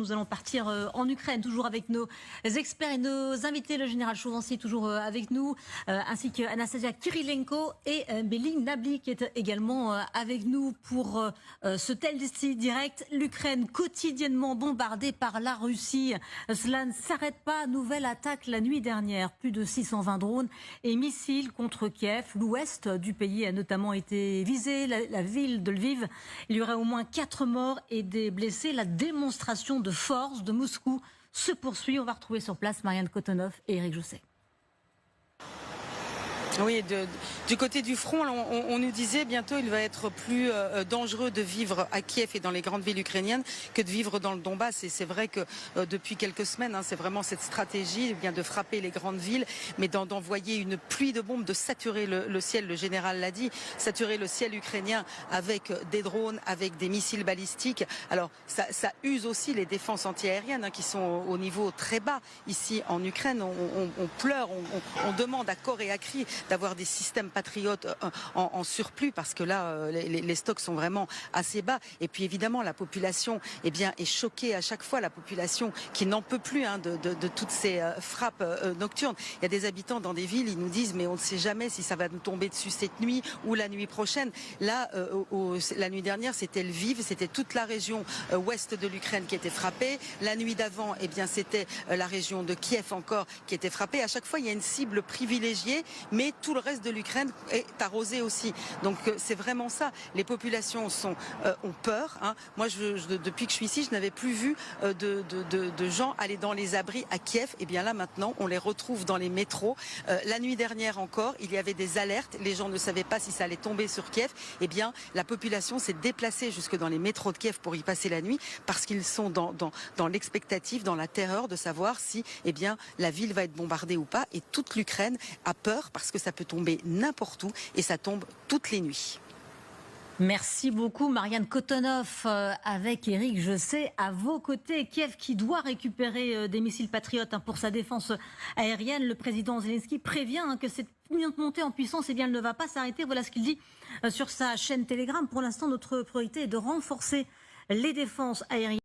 nous allons partir en Ukraine, toujours avec nos experts et nos invités, le général Chauvency toujours avec nous, ainsi qu'Anastasia Kirilenko et Beling Nabli qui est également avec nous pour ce Tell direct. L'Ukraine quotidiennement bombardée par la Russie. Cela ne s'arrête pas. Nouvelle attaque la nuit dernière. Plus de 620 drones et missiles contre Kiev. L'ouest du pays a notamment été visé, la ville de Lviv. Il y aurait au moins 4 morts et des blessés. La démonstration de force de Moscou se poursuit. On va retrouver sur place Marianne Kotonov et Éric Josset. Oui, du côté du front, on nous disait bientôt il va être plus dangereux de vivre à Kiev et dans les grandes villes ukrainiennes que de vivre dans le Donbass. Et c'est vrai que depuis quelques semaines, c'est vraiment cette stratégie bien de frapper les grandes villes, mais d'envoyer une pluie de bombes, de saturer le ciel. Le général l'a dit, saturer le ciel ukrainien avec des drones, avec des missiles balistiques. Alors ça use aussi les défenses antiaériennes qui sont au niveau très bas ici en Ukraine. On pleure, on demande à corps et à cri d'avoir des systèmes patriotes en surplus parce que là les stocks sont vraiment assez bas. Et puis évidemment la population est choquée à chaque fois, la population qui n'en peut plus de toutes ces frappes nocturnes. Il y a des habitants dans des villes, ils nous disent mais on ne sait jamais si ça va nous tomber dessus cette nuit ou la nuit prochaine. Là la nuit dernière c'était Lviv, c'était toute la région ouest de l'Ukraine qui était frappée. La nuit d'avant c'était la région de Kiev encore qui était frappée. À chaque fois il y a une cible privilégiée, mais tout le reste de l'Ukraine est arrosé aussi. Donc c'est vraiment ça. Les populations ont peur. Moi, depuis que je suis ici, je n'avais plus vu de gens aller dans les abris à Kiev. Et bien là, maintenant, on les retrouve dans les métros. La nuit dernière encore, il y avait des alertes. Les gens ne savaient pas si ça allait tomber sur Kiev. Eh bien, la population s'est déplacée jusque dans les métros de Kiev pour y passer la nuit parce qu'ils sont dans l'expectative, dans la terreur de savoir si la ville va être bombardée ou pas. Et toute l'Ukraine a peur parce que ça peut tomber n'importe où et ça tombe toutes les nuits. Merci beaucoup Marianne Kotonov avec Éric Josset à vos côtés. Kiev qui doit récupérer des missiles patriotes pour sa défense aérienne. Le président Zelensky prévient que cette montée en puissance elle ne va pas s'arrêter. Voilà ce qu'il dit sur sa chaîne Telegram. Pour l'instant, notre priorité est de renforcer les défenses aériennes.